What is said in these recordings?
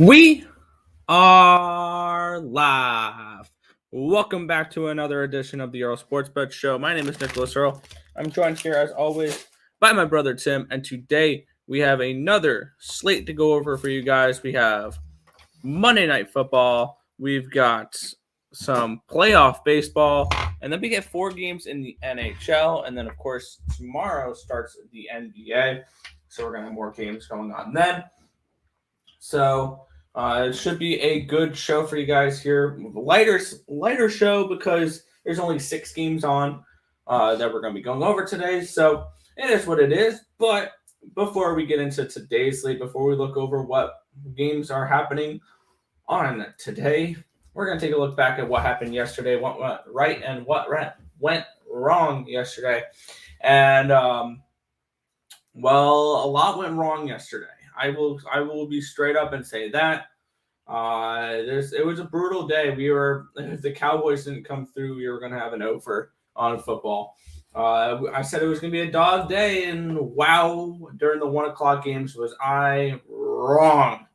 We are live. Welcome back to another edition of the Earle Sports Bet Show. My name is Nicholas Earle. I'm joined here, as always, by my brother Tim, and today we have another slate to go over for you guys. We have Monday Night Football. We've got some playoff baseball, and then we get 4 games in the NHL, and then, of course, tomorrow starts the NBA, so we're going to have more games going on then. So it should be a good show for you guys here. Lighter show because there's only 6 games on that we're going to be going over today. So it is what it is. But before we get into today's slate, before we look over what games are happening on today, we're going to take a look back at what happened yesterday, what went right and what went wrong yesterday. And, a lot went wrong yesterday. I will be straight up and say that. It was a brutal day. If the Cowboys didn't come through, we were going to have an over on football. I said it was going to be a dog day, and wow, during the 1 o'clock games was I wrong.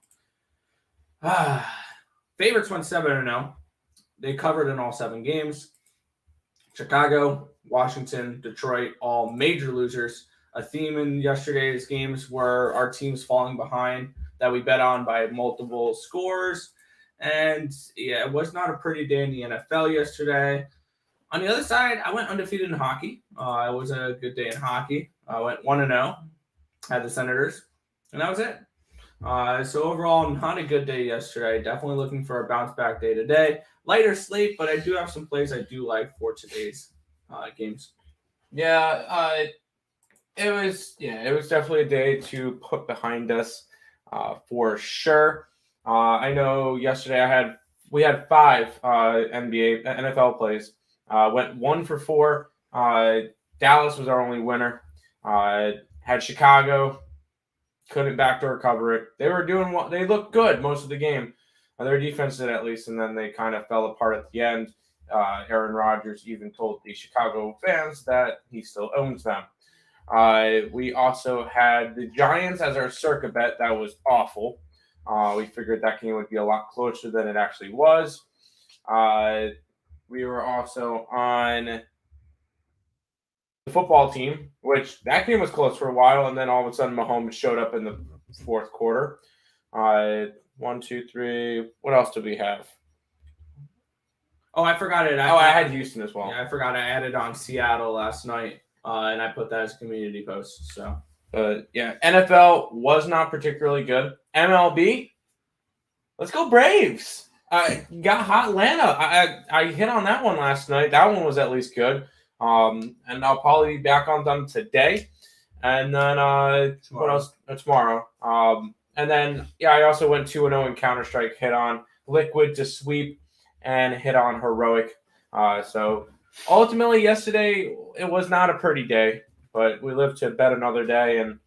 Favorites went 7-0. They covered in all 7 games. Chicago, Washington, Detroit, all major losers. A theme in yesterday's games were our teams falling behind that we bet on by multiple scores. And yeah, it was not a pretty day in the NFL yesterday. On the other side, I went undefeated in hockey. It was a good day in hockey. I went 1-0, had the Senators, and that was it. So overall, not a good day yesterday. Definitely looking for a bounce back day today. Lighter slate, but I do have some plays I do like for today's games. It was definitely a day to put behind us for sure. I know yesterday we had 5 NFL plays. Went 1 for 4. Dallas was our only winner. Had Chicago, couldn't backdoor cover it. They were doing what they looked good most of the game. Their defense did at least, and then they kind of fell apart at the end. Aaron Rodgers even told the Chicago fans that he still owns them. We also had the Giants as our circa bet. That was awful. We figured that game would be a lot closer than it actually was. We were also on the football team, which that game was close for a while, and then all of a sudden Mahomes showed up in the fourth quarter. 1, 2, 3. What else did we have? Oh, I forgot it. I had Houston as well. Yeah, I forgot I added on Seattle last night, and I put that as a community post. So, NFL was not particularly good. MLB, let's go Braves. Got hot Atlanta. I hit on that one last night. That one was at least good. And I'll probably be back on them today. And then what else? Tomorrow. And then I also went 2-0 in Counter-Strike. Hit on Liquid to sweep and hit on Heroic. So ultimately, yesterday it was not a pretty day, but we lived to bet another day. And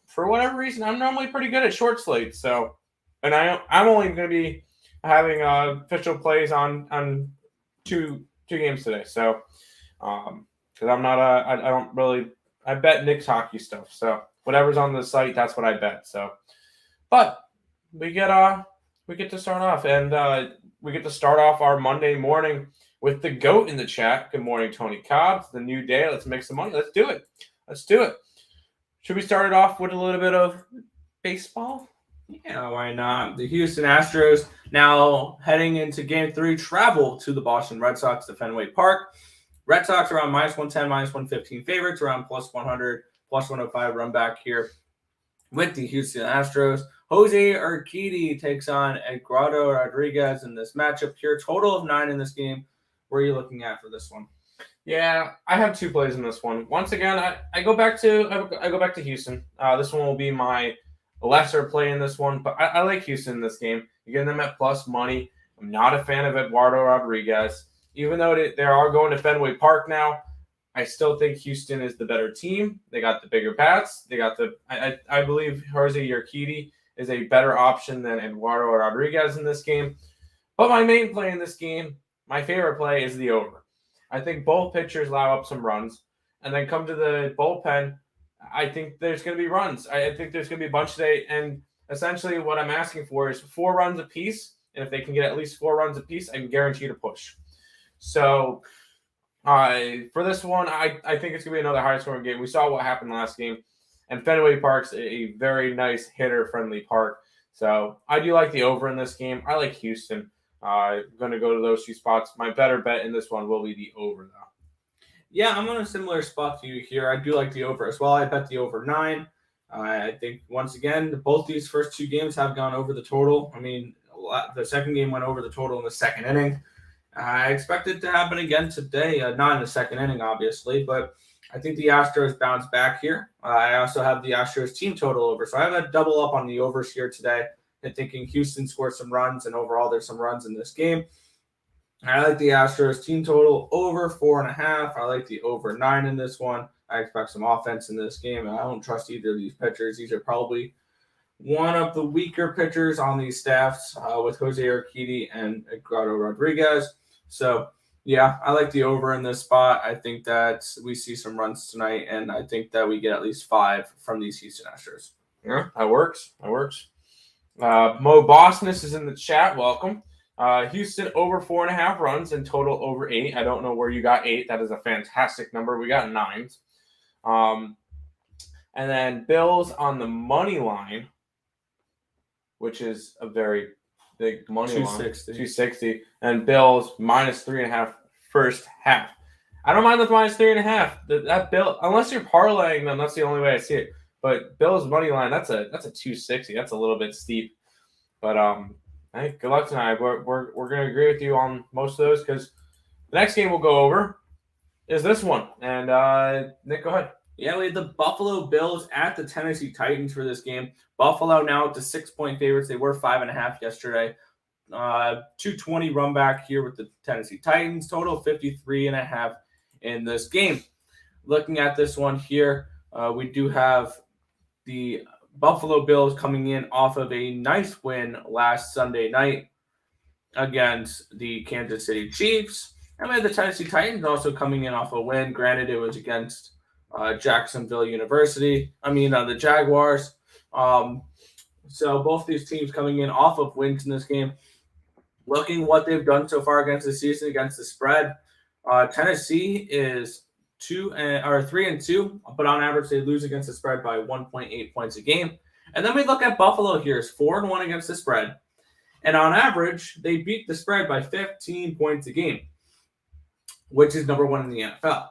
for whatever reason, I'm normally pretty good at short slates. So, and I'm only going to be having official plays on two games today. So, because I'm not I bet Nick's hockey stuff. So whatever's on the site, that's what I bet. So, but we get to start off, and we get to start off our Monday morning with the GOAT in the chat. Good morning, Tony Cobb. It's the new day. Let's make some money. Let's do it. Should we start it off with a little bit of baseball? Yeah, why not? The Houston Astros now heading into Game 3 travel to the Boston Red Sox to Fenway Park. Red Sox around -110, -115 favorites, around +100, +105 run back here with the Houston Astros. Jose Urquidy takes on Eduardo Rodriguez in this matchup here. Total of 9 in this game. Where are you looking at for this one? Yeah, I have 2 plays in this one. Once again, I go back to Houston. This one will be my lesser play in this one, but I like Houston in this game. You're getting them at plus money. I'm not a fan of Eduardo Rodriguez. Even though they are going to Fenway Park now, I still think Houston is the better team. They got the bigger bats. They got I believe Jose Urquidy is a better option than Eduardo Rodriguez in this game. But my main play in this game, my favorite play, is the over. I think both pitchers allow up some runs. And then come to the bullpen, I think there's going to be runs. I think there's going to be a bunch today. And Essentially, what I'm asking for is 4 runs apiece, and if they can get at least 4 runs apiece, I can guarantee to push. So for this one, I think it's going to be another high-scoring game. We saw what happened last game, and Fenway Park's a very nice hitter-friendly park. So I do like the over in this game. I like Houston. I'm going to go to those 2 spots. My better bet in this one will be the over, though. Yeah, I'm on a similar spot to you here. I do like the over as well. I bet the over 9. I think, once again, both these first 2 games have gone over the total. I mean, the second game went over the total in the second inning. I expect it to happen again today. Not in the second inning, obviously, but I think the Astros bounce back here. I also have the Astros team total over. So I have a double up on the overs here today. And thinking Houston scores some runs, and overall there's some runs in this game. I like the Astros team total over 4.5. I like the over 9 in this one. I expect some offense in this game. I don't trust either of these pitchers. These are probably one of the weaker pitchers on these staffs with Jose Urquidy and Eduardo Rodriguez. So, yeah, I like the over in this spot. I think that we see some runs tonight, and I think that we get at least 5 from these Houston Astros. Yeah, that works. Mo Bosness is in the chat. Welcome. Houston over 4.5 runs and total over 8. I don't know where you got 8. That is a fantastic number. We got 9s. And then Bills on the money line, which is a very big money 260. line. 260. And Bills minus 3.5 first half. I don't mind the minus 3.5. That Bill, unless you're parlaying them, that's the only way I see it. But Bills money line, that's a 260. That's a little bit steep. But hey, good luck tonight. We're going to agree with you on most of those, because the next game we'll go over is this one. And Nick, go ahead. Yeah, we had the Buffalo Bills at the Tennessee Titans for this game. Buffalo now up to 6-point favorites. They were 5.5 yesterday. 220 run back here with the Tennessee Titans. Total 53.5 in this game. Looking at this one here, we do have the Buffalo Bills coming in off of a nice win last Sunday night against the Kansas City Chiefs. And we had the Tennessee Titans also coming in off a win. Granted, it was against Jacksonville University. The Jaguars. So both these teams coming in off of wins in this game. Looking what they've done so far against the season, against the spread, Tennessee is 3-2, but on average they lose against the spread by 1.8 points a game. And then we look at Buffalo here is 4-1 against the spread, and on average they beat the spread by 15 points a game, which is number 1 in the NFL.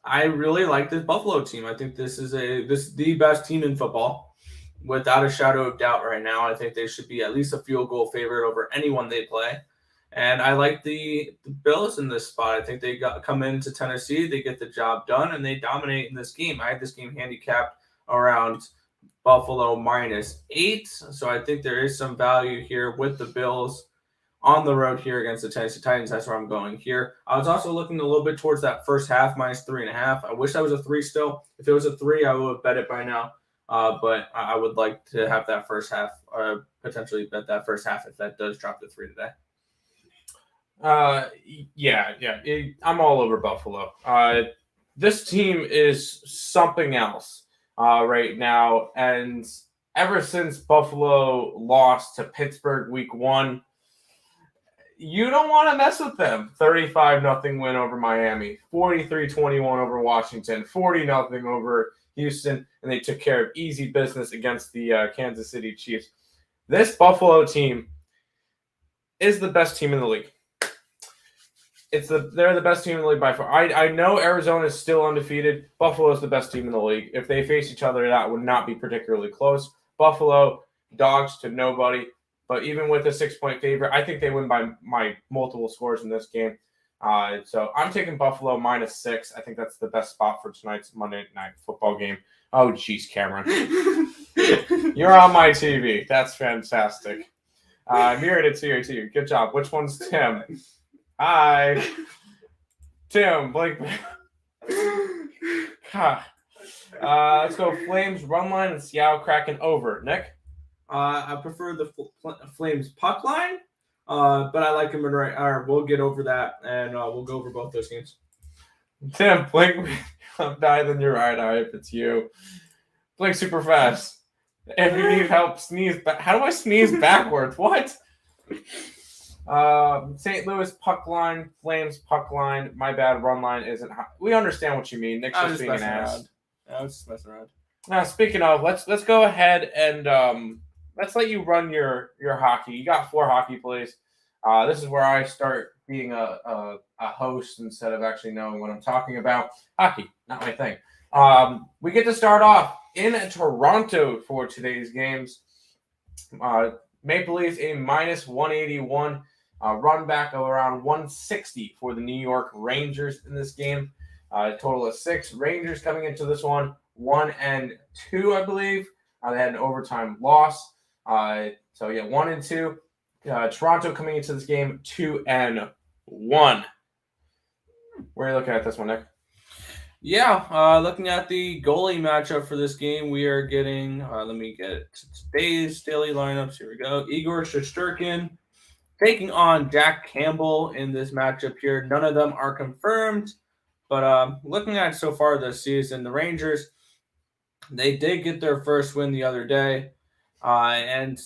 I really like this Buffalo team. I think this is the best team in football, without a shadow of doubt right now. I think they should be at least a field goal favorite over anyone they play. And I like the Bills in this spot. I think they come into Tennessee, they get the job done, and they dominate in this game. I had this game handicapped around Buffalo -8. So I think there is some value here with the Bills on the road here against the Tennessee Titans. That's where I'm going here. I was also looking a little bit towards that first half, -3.5. I wish that was a 3 still. If it was a 3, I would have bet it by now. But I would like to have that first half, or potentially bet that first half if that does drop to 3 today. I'm all over Buffalo. This team is something else right now. And ever since Buffalo lost to Pittsburgh week 1, you don't want to mess with them. 35-0 win over Miami, 43-21 over Washington, 40-0 over Houston, and they took care of easy business against the Kansas City Chiefs. This Buffalo team is the best team in the league. They're the best team in the league by far. I know Arizona is still undefeated. Buffalo is the best team in the league. If they face each other, that would not be particularly close. Buffalo, dogs to nobody. But even with a 6-point favorite, I think they win by multiple scores in this game. So I'm taking Buffalo -6. I think that's the best spot for tonight's Monday Night Football game. Oh, geez, Cameron. You're on my TV. That's fantastic. Mirrored it to you. Good job. Which one's Tim? Hi. Tim, Blake. Let's go Flames run line and Seattle Kraken over. Nick? I prefer the Flames puck line, but I like them in right. All right, we'll get over that, and we'll go over both those games. Tim, Blake, I'm dying than your right eye if it's you. Blake super fast. If you need help, sneeze. How do I sneeze backwards? What? St. Louis puck line, Flames puck line. My bad, run line isn't high. We understand what you mean. Nick's just being an ass. I was just messing around. Now, speaking of, let's go ahead and let's let you run your hockey. You got 4 hockey plays. This is where I start being a host instead of actually knowing what I'm talking about. Hockey, not my thing. We get to start off in Toronto for today's games. Maple Leafs a minus 181. Run back of around 160 for the New York Rangers in this game. Total of 6. Rangers coming into this one 1-2, I believe. They had an overtime loss. 1-2. Toronto coming into this game 2-1. Where are you looking at this one, Nick? Yeah, looking at the goalie matchup for this game, we are getting, let me get today's daily lineups. Here we go. Igor Shesterkin taking on Jack Campbell in this matchup here. None of them are confirmed, but looking at so far this season, the Rangers, they did get their first win the other day, and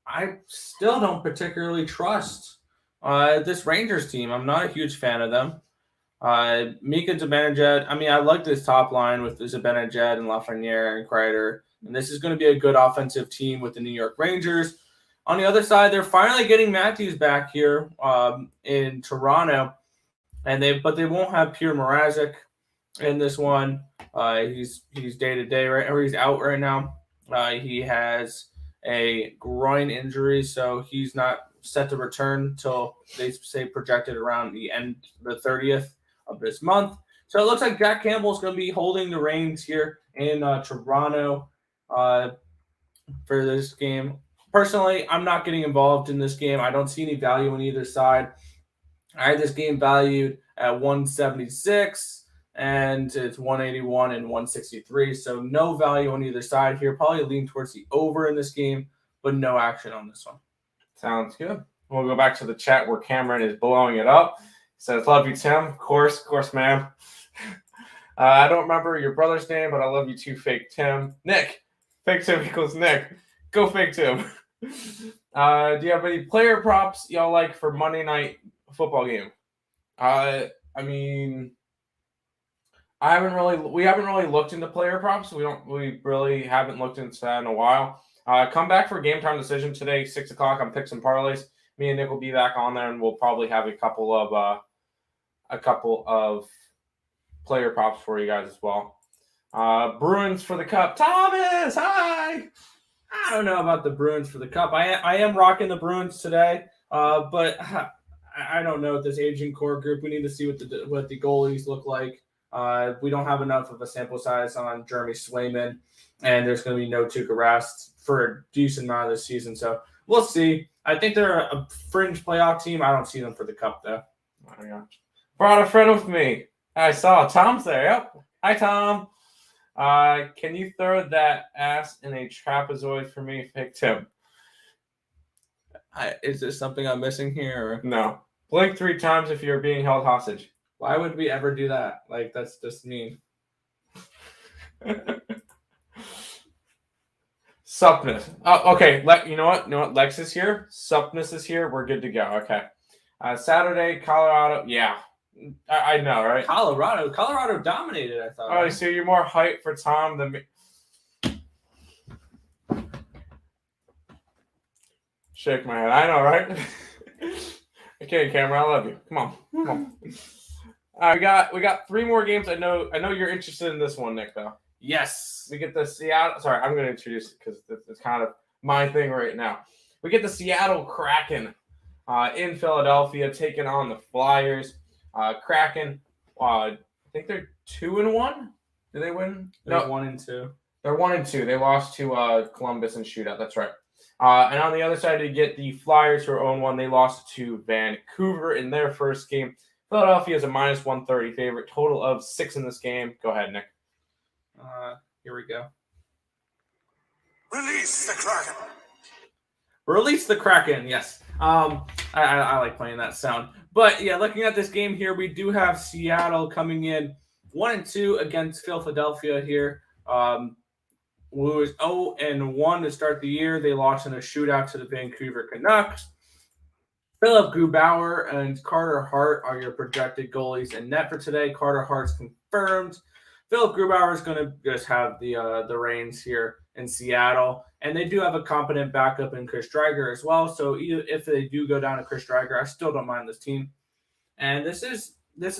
I still don't particularly trust this Rangers team. I'm not a huge fan of them. Mika Zibanejad, I mean, I like this top line with Zibanejad and Lafreniere and Kreider, and this is going to be a good offensive team with the New York Rangers. On the other side, they're finally getting Matthews back here in Toronto, but they won't have Pierre Mrazek in this one. He's day to day right, or he's out right now. He has a groin injury, so he's not set to return till they say projected around the 30th of this month. So it looks like Jack Campbell is going to be holding the reins here in Toronto for this game. Personally, I'm not getting involved in this game. I don't see any value on either side. I had this game valued at 176, and it's 181 and 163. So no value on either side here. Probably lean towards the over in this game, but no action on this one. Sounds good. We'll go back to the chat where Cameron is blowing it up. Says, love you, Tim. Of course, ma'am. I don't remember your brother's name, but I love you too, fake Tim. Nick. Fake Tim equals Nick. Go fake Tim. Do you have any player props y'all like for Monday night football game? I mean, we haven't really looked into player props. We really haven't looked into that in a while. Come back for game time decision today, 6 o'clock on Picks and Parleys. Me and Nick will be back on there, and we'll probably have a couple of player props for you guys as well. Bruins for the Cup. Thomas, hi. I don't know about the Bruins for the Cup. I am rocking the Bruins today, but I don't know this aging core group. We need to see what the goalies look like. We don't have enough of a sample size on Jeremy Swayman, and there's going to be no Tuukka Rask for a decent amount of this season. So we'll see. I think they're a fringe playoff team. I don't see them for the Cup, though. Oh my gosh. Brought a friend with me. I saw Tom's there. Yep. Hi, Tom. Can you throw that ass in a trapezoid for me? Pick Tim. Is there something I'm missing here? Or? No. Blink 3 times if you're being held hostage. Why would we ever do that? Like, that's just mean. Suppness. Oh, okay. You know what? Lex is here. Suppness is here. We're good to go. Okay. Saturday, Colorado. Yeah. I know, right? Colorado dominated, I thought. Oh, so you're more hyped for Tom than me. Shake my head. I know, right? Okay, Cameron, I love you. Come on. We got 3 more games. I know you're interested in this one, Nick, though. Yes. We get the Seattle. Sorry, I'm going to introduce it because it's kind of my thing right now. We get the Seattle Kraken in Philadelphia taking on the Flyers. Kraken, I think they're 2-1. Did they win? They're 1-2. They're 1-2. They lost to Columbus in shootout. That's right. And on the other side, you get the Flyers who are 0-1. They lost to Vancouver in their first game. Philadelphia is a minus 130 favorite. Total of 6 in this game. Go ahead, Nick. Here we go. Release the Kraken. Release the Kraken, yes. I like playing that sound. But, yeah, looking at this game here, we do have Seattle coming in 1-2 against Philadelphia here. was 0-1 to start the year. They lost in a shootout to the Vancouver Canucks. Philip Grubauer and Carter Hart are your projected goalies in net for today. Carter Hart's confirmed. Philip Grubauer is going to just have the reins here in Seattle, and they do have a competent backup in Chris Driedger as well. So if they do go down to Chris Driedger, I still don't mind this team. And this is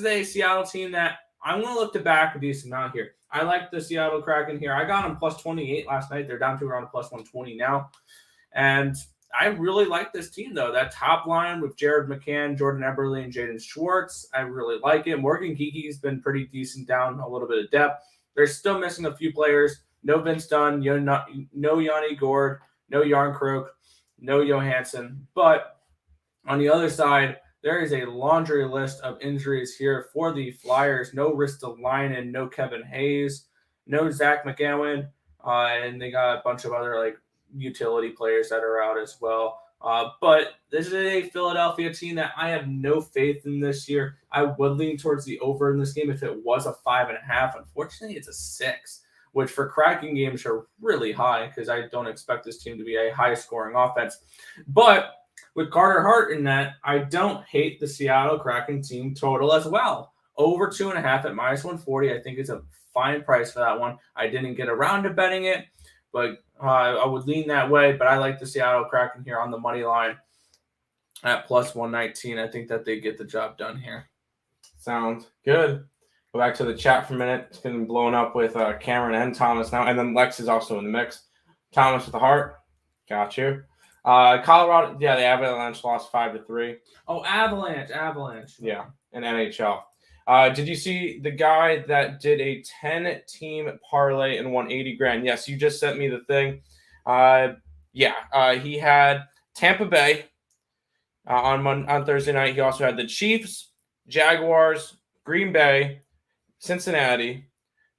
a Seattle team that I'm going to look to back a decent amount here. I like the Seattle Kraken here. I got them plus 28 last night. They're down to around plus 120 now, and I really like this team, though. That top line with Jared McCann, Jordan Eberle, and Jaden Schwartz, I really like it. Morgan Geeky's been pretty decent down a little bit of depth. They're still missing a few players. No Vince Dunn, no Yanni Gord, no Yarncroke, no Johansson. But on the other side, there is a laundry list of injuries here for the Flyers. No Ristolainen, no Kevin Hayes, no Zach McGowan, and they got a bunch of other utility players that are out as well. But this is a Philadelphia team that I have no faith in this year. I would lean towards the over in this game if it was a 5.5. Unfortunately, it's a 6, which for Kraken games are really high because I don't expect this team to be a high-scoring offense. But with Carter Hart in that, I don't hate the Seattle Kraken team total as well. Over 2.5 at minus 140. I think it's a fine price for that one. I didn't get around to betting it, but I would lean that way, but I like the Seattle Kraken here on the money line at plus 119. I think that they get the job done here. Sounds good. Go back to the chat for a minute. It's been blown up with Cameron and Thomas now, and then Lex is also in the mix. Thomas with the heart. Got you. Colorado, yeah, the Avalanche lost 5-3. Oh, Avalanche. Yeah, in NHL. Did you see the guy that did a 10-team parlay and won $80,000? Yes, you just sent me the thing. He had Tampa Bay on Thursday night. He also had the Chiefs, Jaguars, Green Bay, Cincinnati,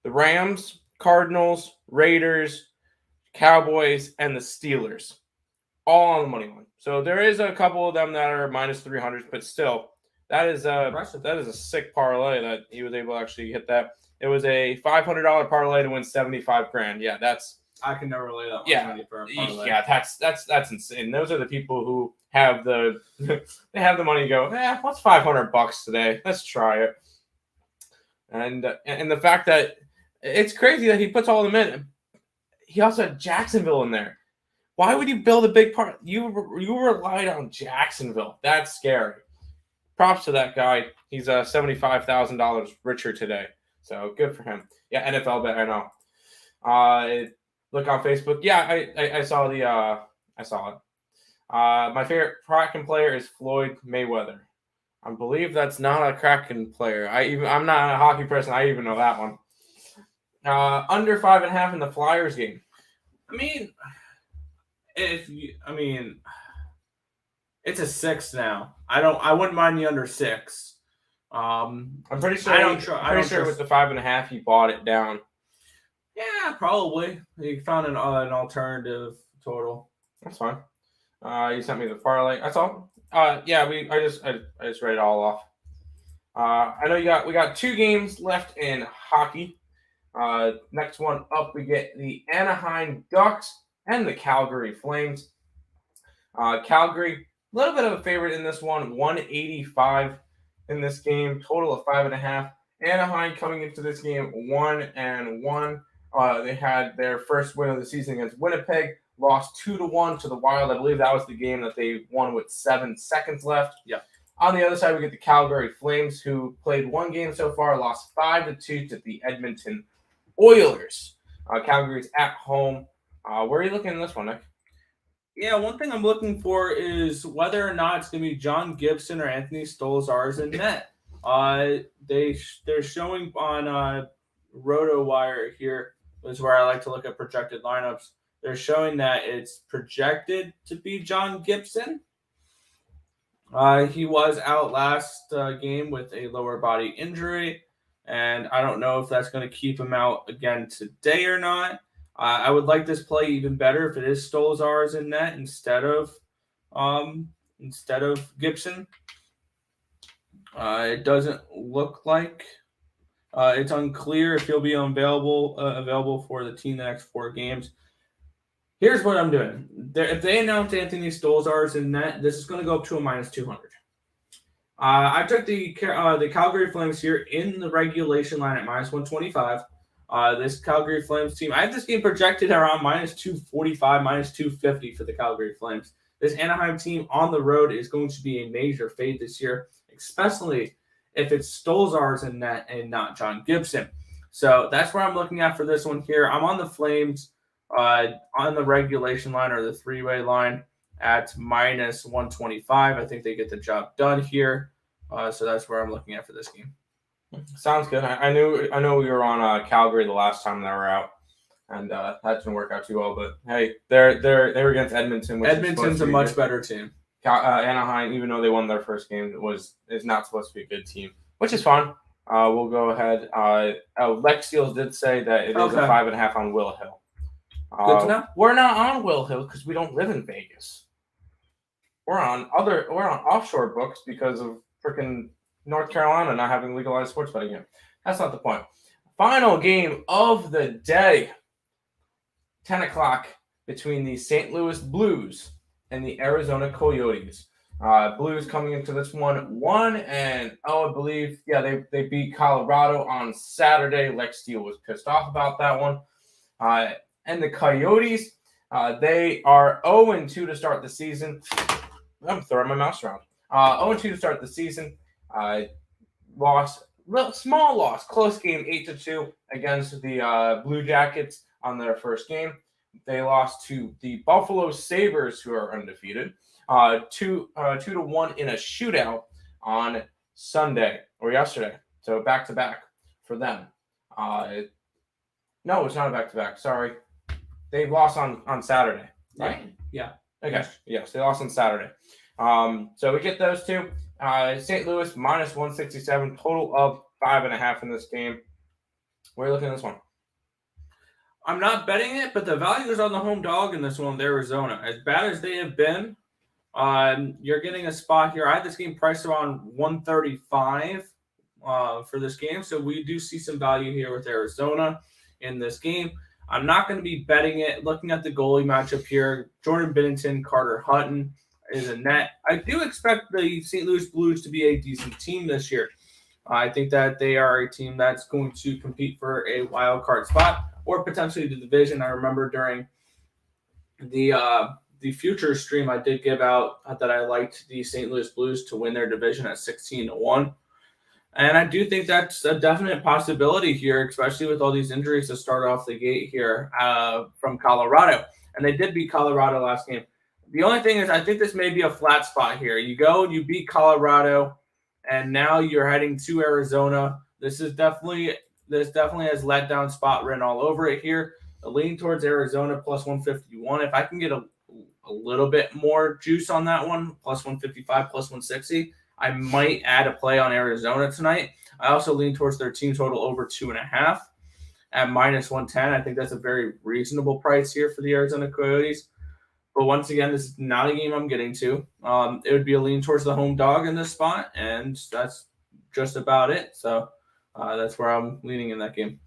the Rams, Cardinals, Raiders, Cowboys, and the Steelers, all on the money line. So there is a couple of them that are minus 300, but still. That is a sick parlay that he was able to actually hit that. It was a $500 parlay to win $75,000. Yeah, I can never lay that much money for a parlay. Yeah, that's insane. Those are the people who have the they have the money to go, what's $500 today? Let's try it. And the fact that it's crazy that he puts all of them in. He also had Jacksonville in there. Why would you build a big part? You relied on Jacksonville. That's scary. Props to that guy. He's $75,000 richer today. So good for him. Yeah, NFL bet, I know. Look on Facebook. Yeah, I saw I saw it. My favorite Kraken player is Floyd Mayweather. I believe that's not a Kraken player. I'm not a hockey person. I even know that one. Under 5.5 in the Flyers game. It's a 6 now. I wouldn't mind the under 6. I'm pretty sure. I'm pretty sure with the 5.5 he bought it down. Yeah, probably. He found an alternative total. That's fine. You sent me the parlay. That's all. I just read it all off. I know we got 2 games left in hockey. Next one up, we get the Anaheim Ducks and the Calgary Flames. Calgary, a little bit of a favorite in this one, 185 in this game, total of 5.5. Anaheim coming into this game 1-1. They had their first win of the season against Winnipeg, lost 2-1 to the Wild. I believe that was the game that they won with 7 seconds left. Yeah. On the other side, we get the Calgary Flames, who played 1 game so far, lost 5-2 to the Edmonton Oilers. Calgary's at home. Where are you looking in this one, Nick? Yeah, one thing I'm looking for is whether or not it's going to be John Gibson or Anthony Stolzars in net. They're showing on RotoWire here, is where I like to look at projected lineups. They're showing that it's projected to be John Gibson. He was out last game with a lower body injury, and I don't know if that's going to keep him out again today or not. I would like this play even better if it is Stolzars in net instead of Gibson. It doesn't look like It's unclear if he'll be available for the team the next 4 games. Here's what I'm doing. If they announce Anthony Stolzar's in net, this is going to go up to a minus 200. I took the Calgary Flames here in the regulation line at minus 125. This Calgary Flames team, I have this game projected around minus 245, minus 250 for the Calgary Flames. This Anaheim team on the road is going to be a major fade this year, especially if it's Stolzar's in net and not John Gibson. So that's where I'm looking at for this one here. I'm on the Flames on the regulation line or the 3-way line at minus 125. I think they get the job done here. So that's where I'm looking at for this game. Sounds good. I know we were on Calgary the last time they were out, and that didn't work out too well. But hey, they were against Edmonton. Edmonton's a much better team. Anaheim, even though they won their first game, is not supposed to be a good team, which is fine. We'll go ahead. Lex Steele did say that it is a 5.5 on Will Hill. Good to know. We're not on Will Hill because we don't live in Vegas. We're on offshore books because of freaking North Carolina not having legalized sports betting yet. That's not the point. Final game of the day, 10 o'clock, between the St. Louis Blues and the Arizona Coyotes. Blues coming into this one 1-0, I believe. Yeah, they beat Colorado on Saturday. Lex Steele was pissed off about that one. And the Coyotes, they are 0-2 to start the season. I'm throwing my mouse around. 0-2 to start the season. Small loss, close game, 8-2 against the Blue Jackets on their first game. They lost to the Buffalo Sabres, who are undefeated, 2-1 in a shootout on Sunday or yesterday. So back-to-back for them. No, it's not a back-to-back. Sorry. They lost on Saturday, right? Yeah. Okay. Yes, they lost on Saturday. So we get those two. St. Louis minus 167, total of 5.5 in this game. Where are you looking at this one? I'm not betting it, but the value is on the home dog in this one with Arizona. As bad as they have been, you're getting a spot here. I have this game priced around 135 for this game, so we do see some value here with Arizona in this game. I'm not going to be betting it. Looking at the goalie matchup here, Jordan Binnington, Carter Hutton is a net. I do expect the St. Louis Blues to be a decent team this year. I think that they are a team that's going to compete for a wild card spot or potentially the division. I remember during the future stream, I did give out that I liked the St. Louis Blues to win their division at 16-1. And I do think that's a definite possibility here, especially with all these injuries to start off the gate here from Colorado. And they did beat Colorado last game. The only thing is I think this may be a flat spot here. You go and you beat Colorado, and now you're heading to Arizona. This definitely has letdown spot written all over it here. A lean towards Arizona plus 151. If I can get a little bit more juice on that one, plus 155, plus 160, I might add a play on Arizona tonight. I also lean towards their team total over 2.5 at minus 110. I think that's a very reasonable price here for the Arizona Coyotes. But once again, this is not a game I'm getting to. It would be a lean towards the home dog in this spot, and that's just about it. So that's where I'm leaning in that game.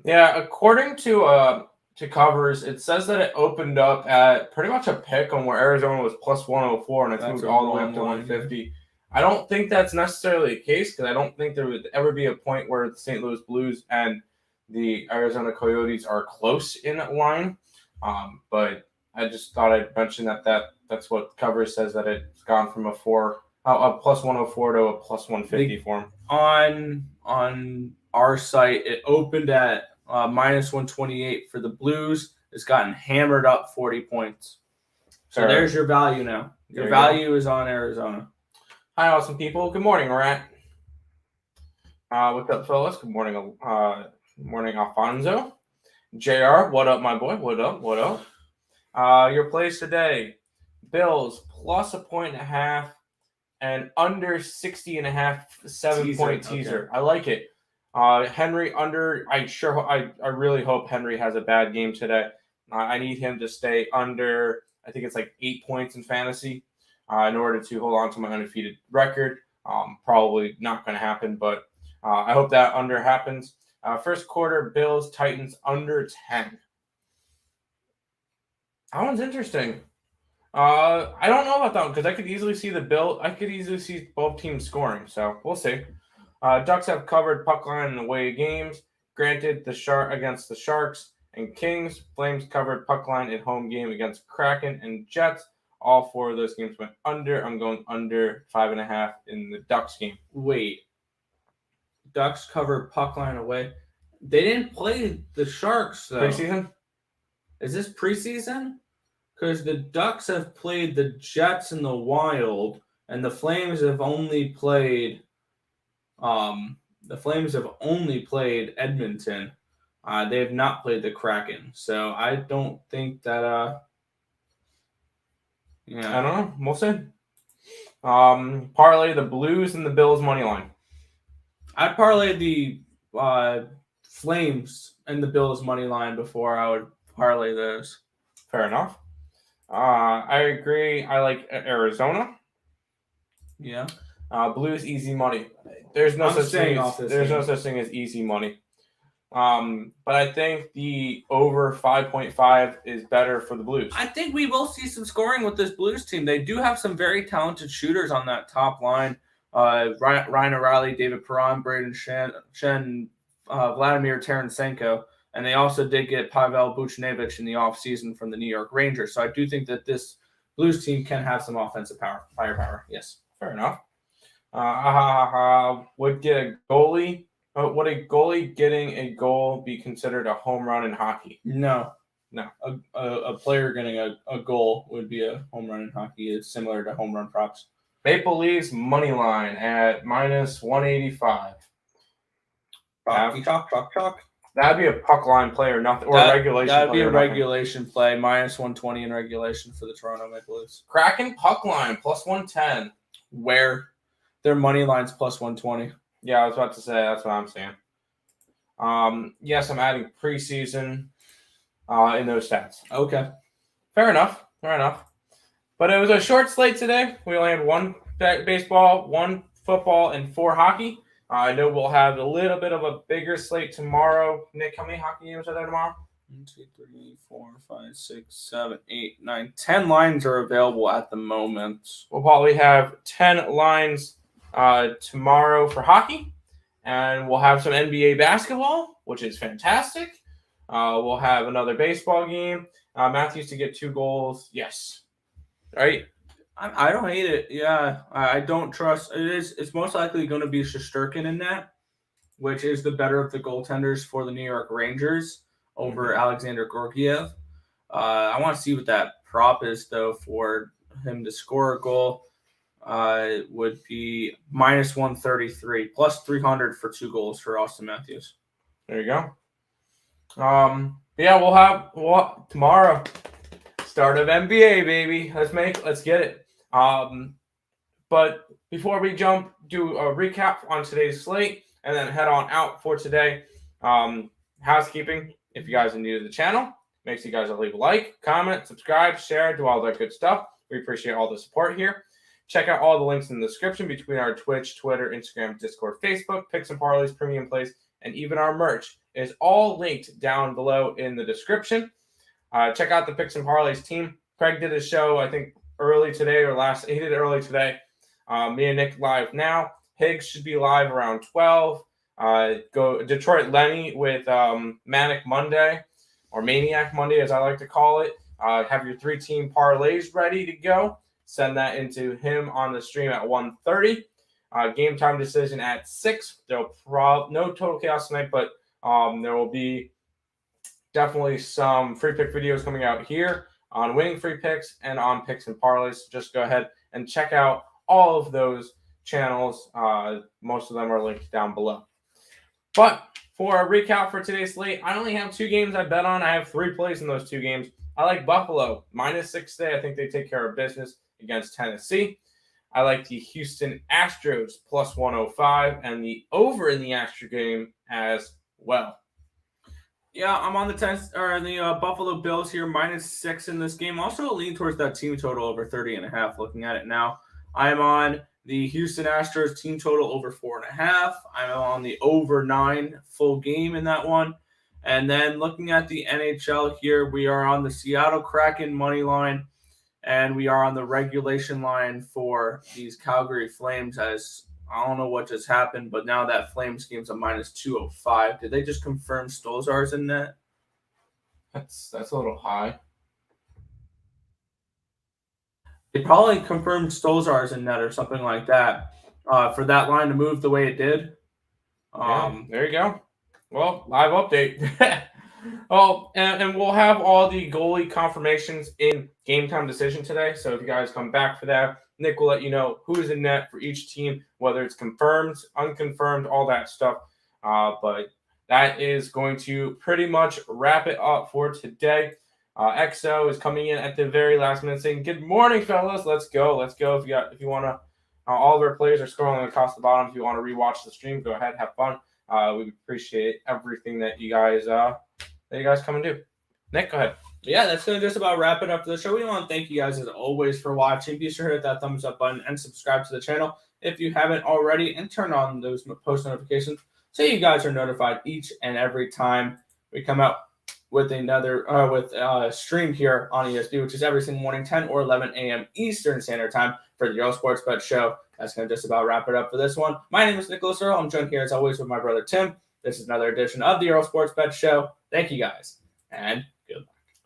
Yeah, according to covers, it says that it opened up at pretty much a pick on where Arizona was plus 104, and it's moved all the way up to 150. I don't think that's necessarily the case because I don't think there would ever be a point where the St. Louis Blues and the Arizona Coyotes are close in line. But I just thought I'd mention that's what cover says, that it's gone from a plus 104 to a plus 150 for them. On our site, it opened at minus 128 for the Blues. It's gotten hammered up 40 points. So there's your value now. Your value is on Arizona. Hi, awesome people. Good morning, Rat. What's up, fellas? Good morning, Alfonso. JR, what up, my boy? What up? Your plays today: Bills plus 1.5 and under 60.5 7-point teaser. Okay. I like it. Henry under. I really hope Henry has a bad game today. I need him to stay under. I think it's like 8 points in fantasy. In order to hold on to my undefeated record. Probably not going to happen, but I hope that under happens. First quarter, Bills, Titans under 10. That one's interesting. I don't know about that one because I could easily see both teams scoring. So we'll see. Ducks have covered puck line in away games. Granted, against the Sharks and Kings. Flames covered puck line in home game against Kraken and Jets. All 4 of those games went under. I'm going under 5.5 in the Ducks game. Wait. Ducks covered puck line away. They didn't play the Sharks, though. Preseason? Is this preseason? Because the Ducks have played the Jets and the Wild, and the Flames have only played Edmonton. They have not played the Kraken. So I don't think that I don't know. We'll see. Parlay the Blues and the Bills money line. I'd parlay the Flames and the Bills money line before I would parlay those. Fair enough. I agree. I like Arizona. Yeah. Blues easy money. There's no such thing as easy money. But I think the over 5.5 is better for the Blues. I think we will see some scoring with this Blues team. They do have some very talented shooters on that top line. Ryan O'Reilly, David Perron, Braden Shen, Vladimir Tarasenko. And they also did get Pavel Buchnevich in the offseason from the New York Rangers. So I do think that this Blues team can have some offensive firepower. Yes. Fair enough. Would get a goalie. Would a goalie getting a goal be considered a home run in hockey? No. No. A player getting a goal would be a home run in hockey. It's similar to home run props. Maple Leafs money line at -185. Chalk. That'd be a puck line play or nothing, or a regulation play. That'd be a regulation play, -120 in regulation for the Toronto Maple Leafs. Kraken puck line +110. Where their money line's +120. Yeah, I was about to say that's what I'm saying. Yes, I'm adding preseason in those stats. Okay. Fair enough. But it was a short slate today. We only had 1 baseball, 1 football, and 4 hockey. I know we'll have a little bit of a bigger slate tomorrow. Nick, how many hockey games are there tomorrow? 1, 2, 3, 4, 5, 6, 7, 8, 9, 10 lines are available at the moment. We'll probably have 10 lines tomorrow for hockey. And we'll have some NBA basketball, which is fantastic. We'll have another baseball game. Matthews to get 2 goals. Yes. Right? I don't hate it. Yeah, I don't trust. It's most likely going to be Shesterkin in that, which is the better of the goaltenders for the New York Rangers over Alexander Georgiev. I want to see what that prop is, though, for him to score a goal. It would be -133, +300 for 2 goals for Austin Matthews. There you go. Yeah, we'll have tomorrow. Start of NBA, baby. Let's get it. But before we do a recap on today's slate and then head on out for today. Housekeeping. If you guys are new to the channel, make sure you guys leave a like, comment, subscribe, share, do all that good stuff. We appreciate all the support here. Check out all the links in the description between our Twitch, Twitter, Instagram, Discord, Facebook, Picks and Parleys, Premium Plays, and even our merch is all linked down below in the description. Check out the Picks and Parleys team. Craig did his show, I think, early today he did it early today. Me and Nick live now. Higgs should be live around 12. Go Detroit Lenny with Manic Monday, or Maniac Monday, as I like to call it. Have your 3-team parlays ready to go. Send that into him on the stream at 1:30. Game time decision at 6. There'll no Total Chaos tonight, but there will be definitely some free pick videos coming out here on winning free picks and on picks and parlays. Just go ahead and check out all of those channels. Most of them are linked down below. But for a recap for today's slate, I only have 2 games I bet on. I have 3 plays in those 2 games. I like Buffalo -6 today. I think they take care of business against Tennessee. I like the Houston Astros +105 and the over in the Astro game as well. Yeah, I'm on the Buffalo Bills here, -6 in this game. Also lean towards that team total over 30.5. Looking at it now, I'm on the Houston Astros team total over 4.5. I'm on the over 9 full game in that one. And then looking at the NHL here, we are on the Seattle Kraken money line, and we are on the regulation line for these Calgary Flames. As I don't know what just happened, but now that Flames game's a minus 205. Did they just confirm Stolzar's in net? That's a little high. They probably confirmed Stolzar's in net or something like that for that line to move the way it did. There you go. Well, live update. Oh, and we'll have all the goalie confirmations in Game Time Decision today. So if you guys come back for that, Nick will let you know who's in net for each team, whether it's confirmed, unconfirmed, all that stuff. But that is going to pretty much wrap it up for today. XO is coming in at the very last minute saying, "Good morning, fellas. Let's go. If you want to, all of our players are scrolling across the bottom. If you want to rewatch the stream, go ahead, have fun. We appreciate everything that you guys come and do." Nick, go ahead. Yeah, that's going to just about wrap it up for the show. We want to thank you guys as always for watching. Be sure to hit that thumbs up button and subscribe to the channel if you haven't already, and turn on those post notifications so you guys are notified each and every time we come out with another stream here on ESB, which is every single morning, 10 or 11 a.m. Eastern Standard Time for the Earle Sports Bet Show. That's going to just about wrap it up for this one. My name is Nicholas Earle. I'm joined here as always with my brother Tim. This is another edition of the Earle Sports Bet Show. Thank you guys, and